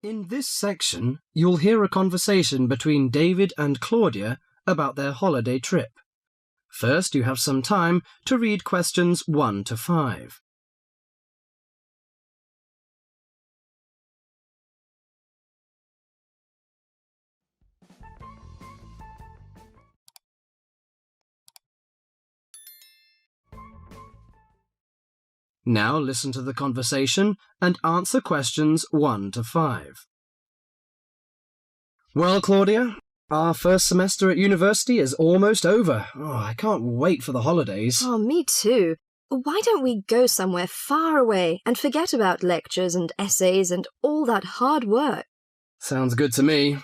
In this section, you'll hear a conversation between David and Claudia about their holiday trip. First, you have some time to read questions 1 to 5. Now listen to the conversation and answer questions 1 to 5. Well, Claudia, our first semester at university is almost over. I can't wait for the holidays. Oh, me too. Why don't we go somewhere far away and forget about lectures and essays and all that hard work? Sounds good to me.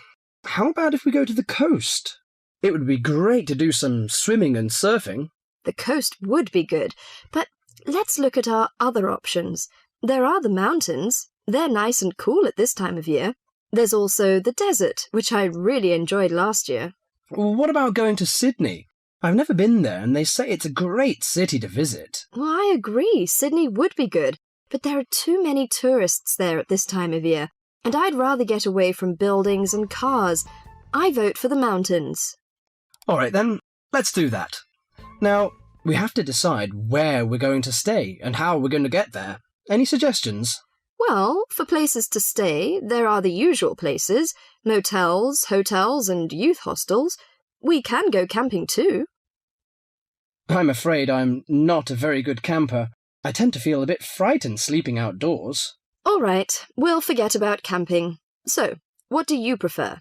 How about if we go to the coast? It would be great to do some swimming and surfing. The coast would be good, but let's look at our other options. There are the mountains. They're nice and cool at this time of year. There's also the desert, which I really enjoyed last year. What about going to Sydney? I've never been there, and they say it's a great city to visit. Well, I agree. Sydney would be good, but there are too many tourists there at this time of year, and I'd rather get away from buildings and cars. I vote for the mountains. All right, then, let's do that. Now, we have to decide where we're going to stay and how we're going to get there. Any suggestions? Well, for places to stay, there are the usual places, motels, hotels, and youth hostels. We can go camping too. I'm afraid I'm not a very good camper. I tend to feel a bit frightened sleeping outdoors. All right, we'll forget about camping. So, what do you prefer?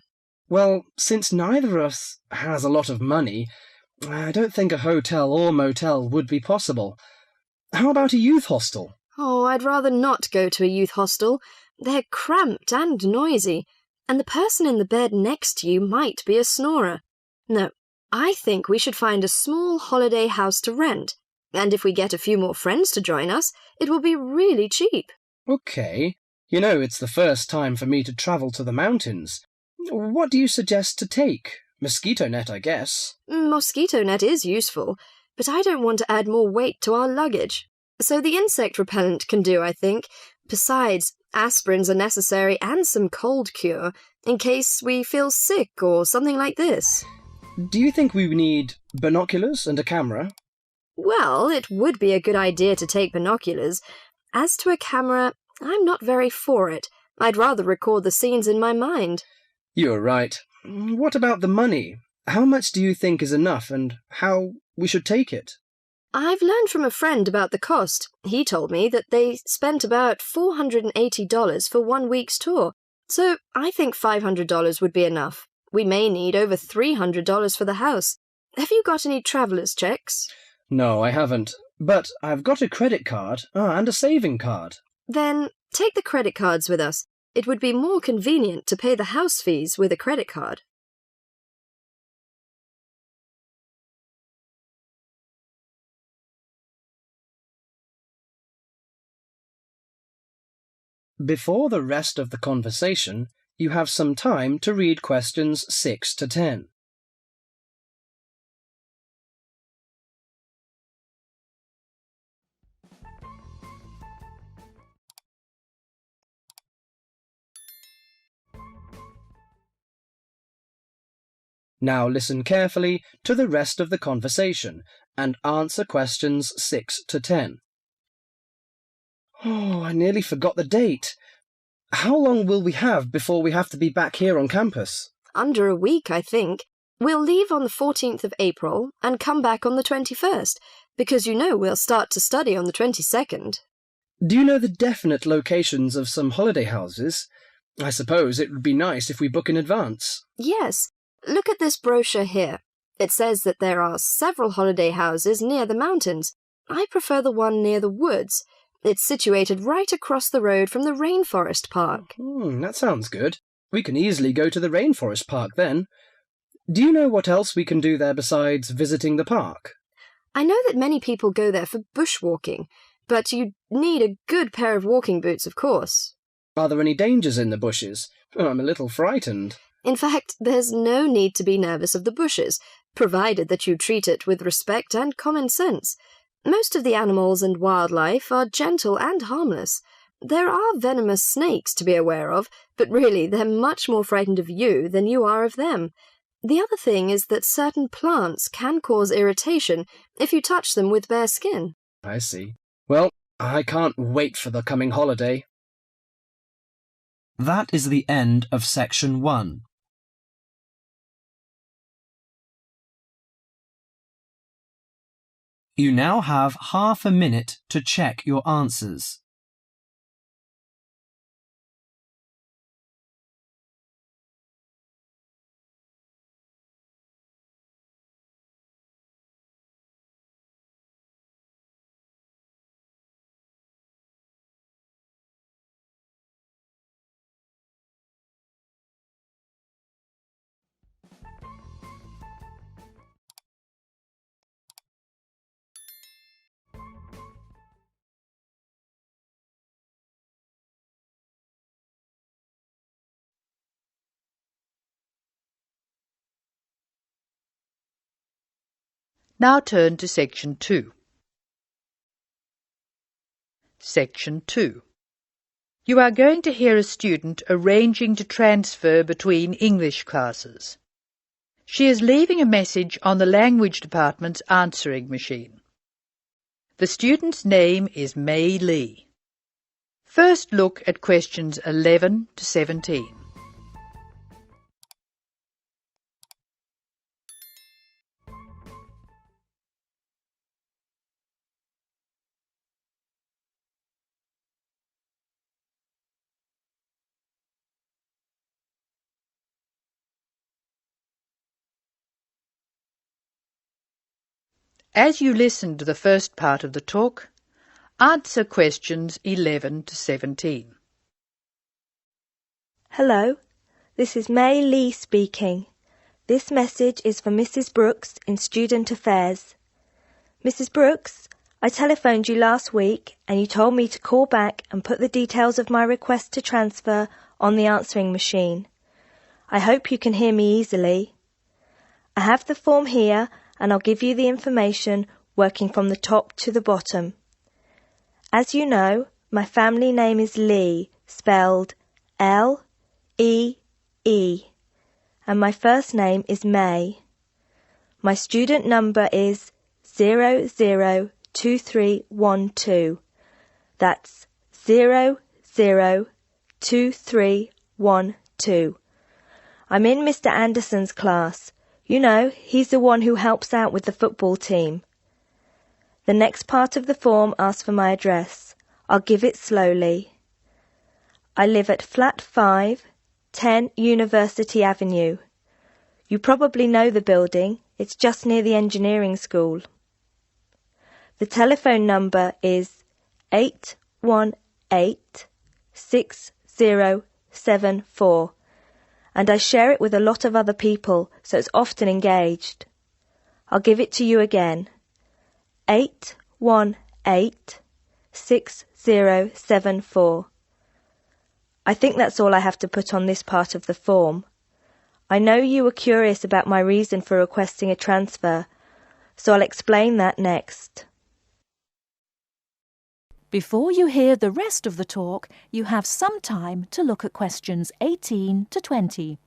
Well, since neither of us has a lot of money, I don't think a hotel or motel would be possible. How about a youth hostel? Oh, I'd rather not go to a youth hostel. They're cramped and noisy, and the person in the bed next to you might be a snorer. No, I think we should find a small holiday house to rent, and if we get a few more friends to join us, it will be really cheap. Okay. You know, it's the first time for me to travel to the mountains. What do you suggest to take? Mosquito net, I guess. Mosquito net is useful, but I don't want to add more weight to our luggage. So the insect repellent can do, I think. Besides, aspirins are necessary and some cold cure, in case we feel sick or something like this. Do you think we need binoculars and a camera? Well, it would be a good idea to take binoculars. As to a camera, I'm not very for it. I'd rather record the scenes in my mind. You're right. What about the money? How much do you think is enough, and how we should take it? I've learned from a friend about the cost. He told me that they spent about $480 for 1 week's tour, so I think $500 would be enough. We may need over $300 for the house. Have you got any traveller's checks? No, I haven't, but I've got a credit card and a saving card. Then take the credit cards with us. It would be more convenient to pay the house fees with a credit card. Before the rest of the conversation, you have some time to read questions 6 to 10. Now listen carefully to the rest of the conversation and answer questions 6 to 10. Oh, I nearly forgot the date. How long will we have before we have to be back here on campus? Under a week, I think. We'll leave on the 14th of April and come back on the 21st, because you know we'll start to study on the 22nd. Do you know the definite locations of some holiday houses? I suppose it would be nice if we book in advance. Yes. Look at this brochure here. It says that there are several holiday houses near the mountains. I prefer the one near the woods. It's situated right across the road from the rainforest park. That sounds good. We can easily go to the rainforest park then. Do you know what else we can do there besides visiting the park? I know that many people go there for bushwalking, but you need a good pair of walking boots, of course. Are there any dangers in the bushes? I'm a little frightened. In fact, there's no need to be nervous of the bushes, provided that you treat it with respect and common sense. Most of the animals and wildlife are gentle and harmless. There are venomous snakes to be aware of, but really they're much more frightened of you than you are of them. The other thing is that certain plants can cause irritation if you touch them with bare skin. I see. Well, I can't wait for the coming holiday. That is the end of section 1. You now have half a minute to check your answers. Now turn to Section 2. Section 2. You are going to hear a student arranging to transfer between English classes. She is leaving a message on the language department's answering machine. The student's name is Mei Lee. First look at questions 11 to 17. As you listen to the first part of the talk, answer questions 11 to 17. Hello, this is Mei Lee speaking. This message is for Mrs. Brooks in Student Affairs. Mrs. Brooks, I telephoned you last week and you told me to call back and put the details of my request to transfer on the answering machine. I hope you can hear me easily. I have the form here and I'll give you the information working from the top to the bottom. As you know, my family name is Lee, spelled L-E-E, and my first name is May. My student number is 002312. That's 002312. I'm in Mr. Anderson's class. You know, he's the one who helps out with the football team. The next part of the form asks for my address. I'll give it slowly. I live at Flat 5, 10 University Avenue. You probably know the building. It's just near the engineering school. The telephone number is 818-6074. And I share it with a lot of other people, so it's often engaged. I'll give it to you again. 818-6074. I think that's all I have to put on this part of the form. I know you were curious about my reason for requesting a transfer, so I'll explain that next. Before you hear the rest of the talk, you have some time to look at questions 18 to 20.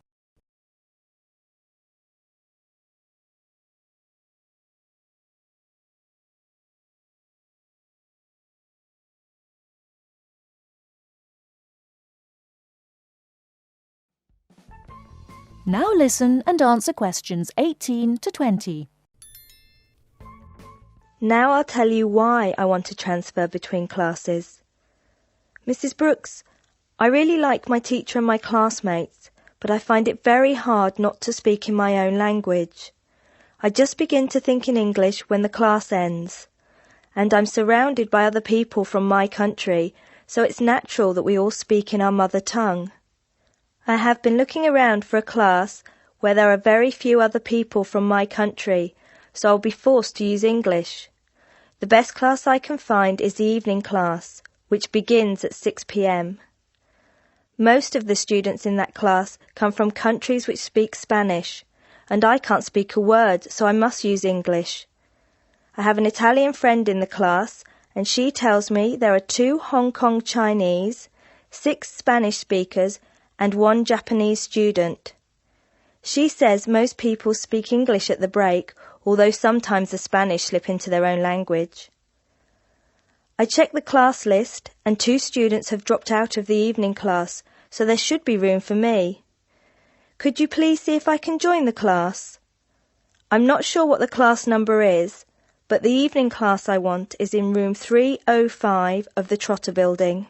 Now listen and answer questions 18 to 20. Now I'll tell you why I want to transfer between classes. Mrs. Brooks, I really like my teacher and my classmates, but I find it very hard not to speak in my own language. I just begin to think in English when the class ends, and I'm surrounded by other people from my country, so it's natural that we all speak in our mother tongue. I have been looking around for a class where there are very few other people from my country, so I'll be forced to use English. The best class I can find is the evening class, which begins at 6 p.m. Most of the students in that class come from countries which speak Spanish, and I can't speak a word, so I must use English. I have an Italian friend in the class, and she tells me there are 2 Hong Kong Chinese, 6 Spanish speakers, and 1 Japanese student. She says most people speak English at the break, although sometimes the Spanish slip into their own language. I checked the class list, and 2 students have dropped out of the evening class, so there should be room for me. Could you please see if I can join the class? I'm not sure what the class number is, but the evening class I want is in room 305 of the Trotter Building.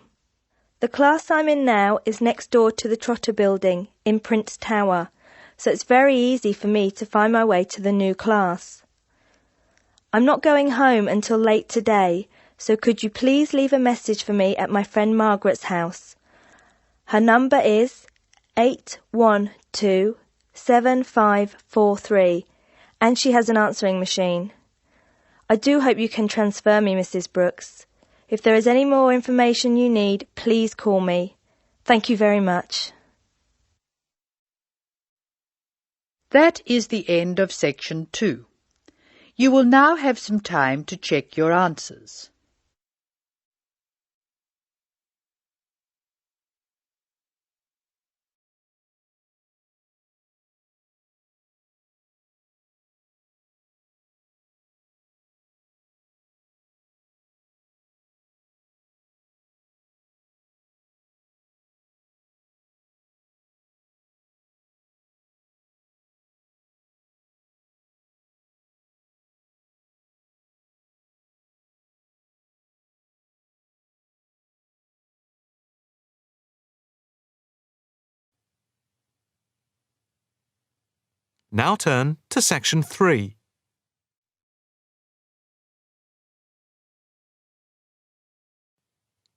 The class I'm in now is next door to the Trotter Building in Prince Tower, so it's very easy for me to find my way to the new class. I'm not going home until late today, so could you please leave a message for me at my friend Margaret's house? Her number is 812-7543, and she has an answering machine. I do hope you can transfer me, Mrs. Brooks. If there is any more information you need, please call me. Thank you very much. That is the end of section 2. You will now have some time to check your answers. Now turn to section 3.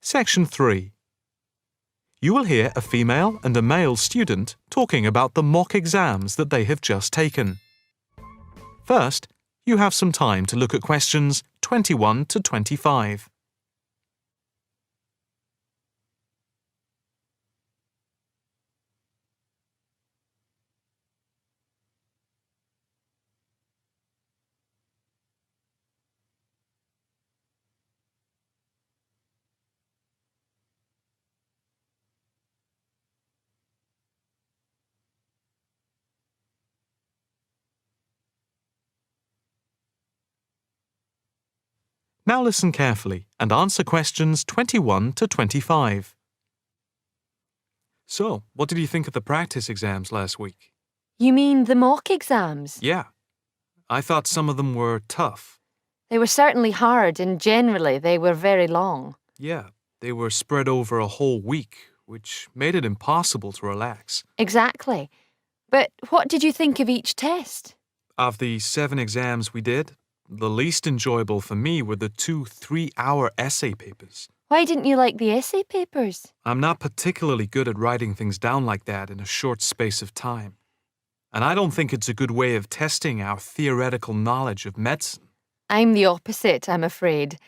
Section 3. You will hear a female and a male student talking about the mock exams that they have just taken. First, you have some time to look at questions 21 to 25. Now listen carefully and answer questions 21 to 25. So, what did you think of the practice exams last week? You mean the mock exams? Yeah. I thought some of them were tough. They were certainly hard, and generally they were very long. Yeah, they were spread over a whole week, which made it impossible to relax. Exactly. But what did you think of each test? Of the 7 exams we did, the least enjoyable for me were the 2 3-hour essay papers. Why didn't you like the essay papers? I'm not particularly good at writing things down like that in a short space of time. And I don't think it's a good way of testing our theoretical knowledge of medicine. I'm the opposite, I'm afraid.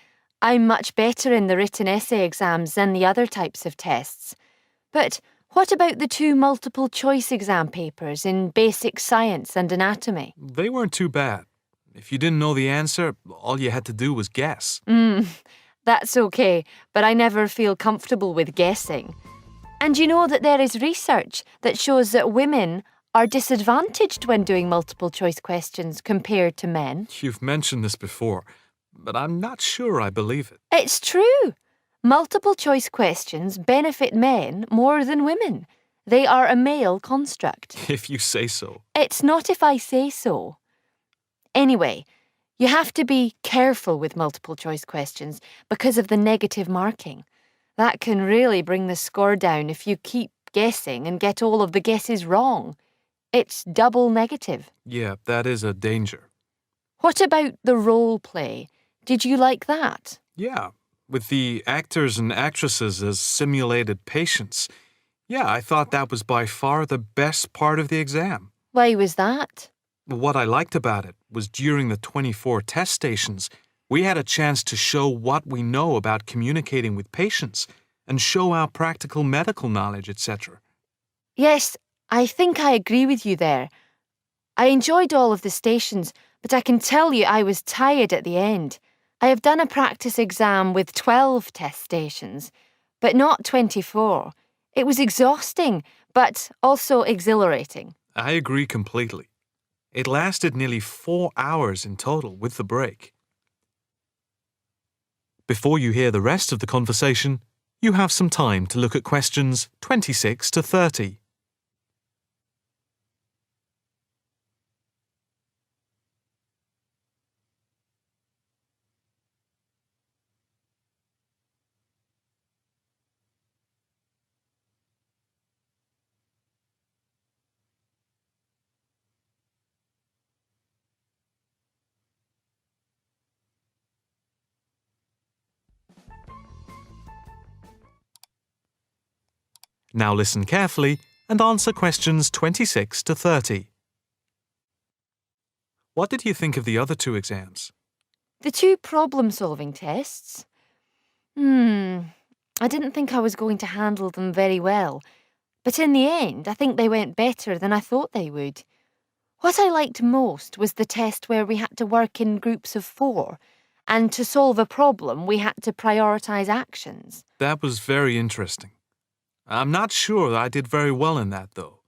I'm much better in the written essay exams than the other types of tests. But what about the 2 multiple-choice exam papers in basic science and anatomy? They weren't too bad. If you didn't know the answer, all you had to do was guess. That's okay, but I never feel comfortable with guessing. And you know that there is research that shows that women are disadvantaged when doing multiple-choice questions compared to men. You've mentioned this before, but I'm not sure I believe it. It's true. Multiple-choice questions benefit men more than women. They are a male construct. If you say so. It's not if I say so. Anyway, you have to be careful with multiple-choice questions because of the negative marking. That can really bring the score down if you keep guessing and get all of the guesses wrong. It's double negative. Yeah, that is a danger. What about the role play? Did you like that? Yeah, with the actors and actresses as simulated patients. Yeah, I thought that was by far the best part of the exam. Why was that? What I liked about it was during the 24 test stations, we had a chance to show what we know about communicating with patients and show our practical medical knowledge, etc. Yes, I think I agree with you there. I enjoyed all of the stations, but I can tell you I was tired at the end. I have done a practice exam with 12 test stations, but not 24. It was exhausting, but also exhilarating. I agree completely. It lasted nearly 4 hours in total with the break. Before you hear the rest of the conversation, you have some time to look at questions 26 to 30. Now listen carefully and answer questions 26 to 30. What did you think of the other 2 exams? The 2 problem-solving tests? I didn't think I was going to handle them very well, but in the end, I think they went better than I thought they would. What I liked most was the test where we had to work in groups of 4, and to solve a problem, we had to prioritise actions. That was very interesting. I'm not sure that I did very well in that, though.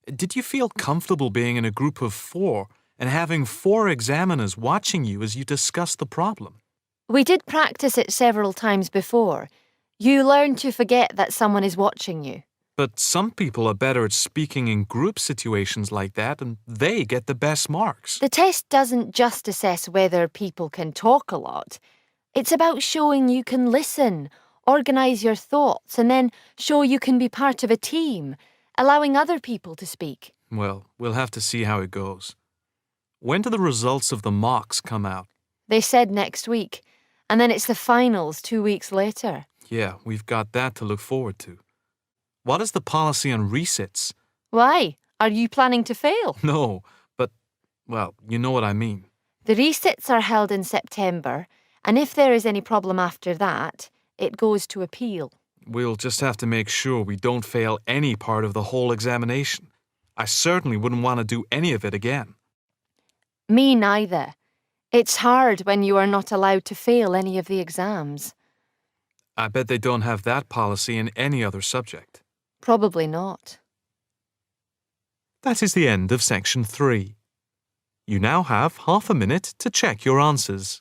Did you feel comfortable being in a group of 4 and having 4 examiners watching you as you discussed the problem? We did practice it several times before. You learn to forget that someone is watching you. But some people are better at speaking in group situations like that, and they get the best marks. The test doesn't just assess whether people can talk a lot. It's about showing you can listen, organise your thoughts, and then show you can be part of a team, allowing other people to speak. Well, we'll have to see how it goes. When do the results of the mocks come out? They said next week, and then it's the finals 2 weeks later. Yeah, we've got that to look forward to. What is the policy on resits? Why? Are you planning to fail? No, but, well, you know what I mean. The resits are held in September, and if there is any problem after that, it goes to appeal. We'll just have to make sure we don't fail any part of the whole examination. I certainly wouldn't want to do any of it again. Me neither. It's hard when you are not allowed to fail any of the exams. I bet they don't have that policy in any other subject. Probably not. That is the end of section 3. You now have half a minute to check your answers.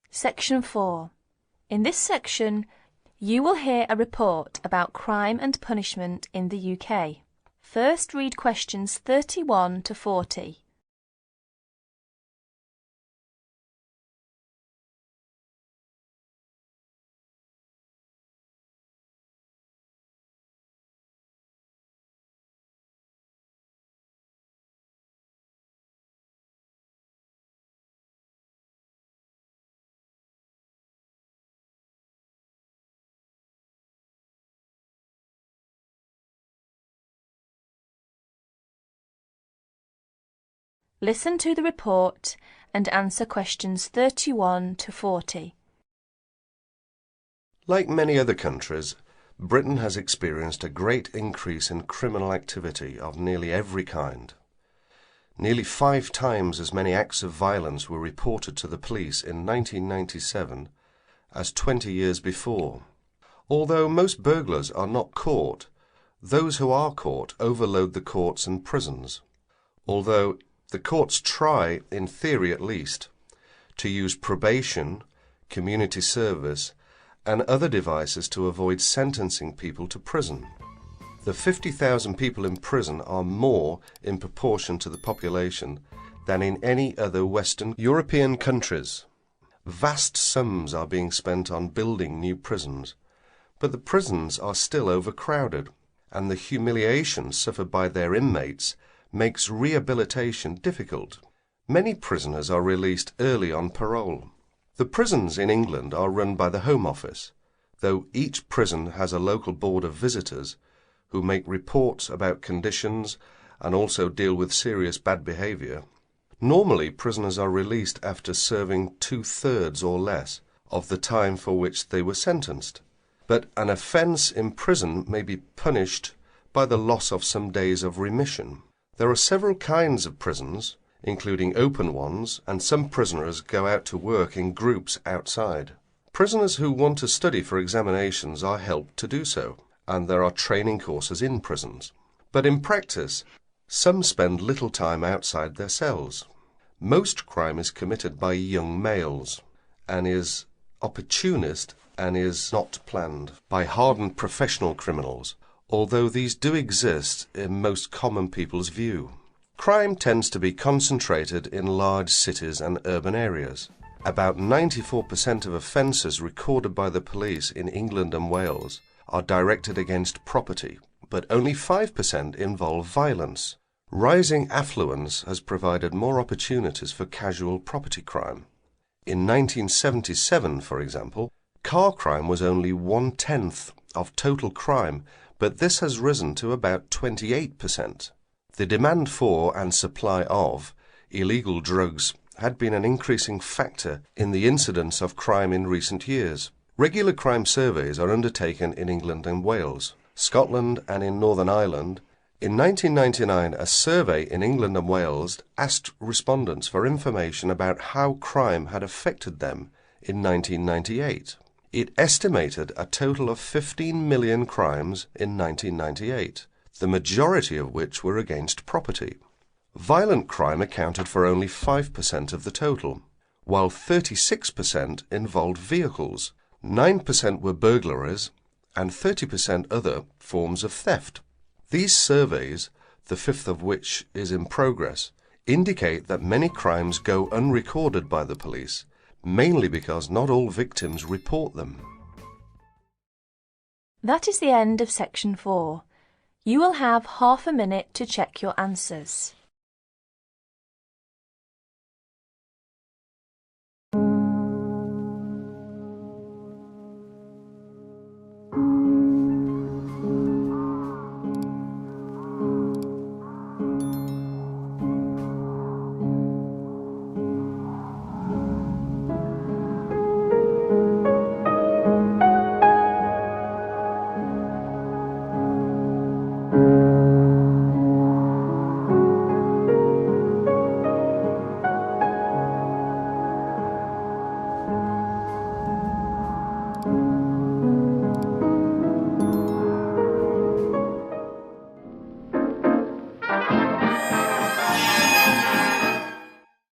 Section 4. In this section, you will hear a report about crime and punishment in the UK. First, read questions 31 to 40. Listen to the report and answer questions 31 to 40. Like many other countries, Britain has experienced a great increase in criminal activity of nearly every kind. Nearly 5 times as many acts of violence were reported to the police in 1997 as 20 years before. Although most burglars are not caught, those who are caught overload the courts and prisons. Although the courts try, in theory at least, to use probation, community service, and other devices to avoid sentencing people to prison. The 50,000 people in prison are more in proportion to the population than in any other Western European countries. Vast sums are being spent on building new prisons, but the prisons are still overcrowded. and the humiliation suffered by their inmates makes rehabilitation difficult. Many prisoners are released early on parole. The prisons in England are run by the Home Office, though each prison has a local board of visitors who make reports about conditions and also deal with serious bad behaviour. Normally, prisoners are released after serving 2/3 or less of the time for which they were sentenced. But an offence in prison may be punished by the loss of some days of remission. There are several kinds of prisons, including open ones, and some prisoners go out to work in groups outside. Prisoners who want to study for examinations are helped to do so, and there are training courses in prisons. But in practice, some spend little time outside their cells. Most crime is committed by young males, and is opportunist and is not planned by hardened professional criminals, although these do exist in most common people's view. Crime tends to be concentrated in large cities and urban areas. About 94% of offences recorded by the police in England and Wales are directed against property, but only 5% involve violence. Rising affluence has provided more opportunities for casual property crime. In 1977, for example, car crime was only 1/10 of total crime, but this has risen to about 28%. The demand for and supply of illegal drugs had been an increasing factor in the incidence of crime in recent years. Regular crime surveys are undertaken in England and Wales, Scotland and in Northern Ireland. In 1999, a survey in England and Wales asked respondents for information about how crime had affected them in 1998. It estimated a total of 15 million crimes in 1998, the majority of which were against property. Violent crime accounted for only 5% of the total, while 36% involved vehicles, 9% were burglaries, and 30% other forms of theft. These surveys, the fifth of which is in progress, indicate that many crimes go unrecorded by the police, mainly because not all victims report them. That is the end of section 4. You will have half a minute to check your answers.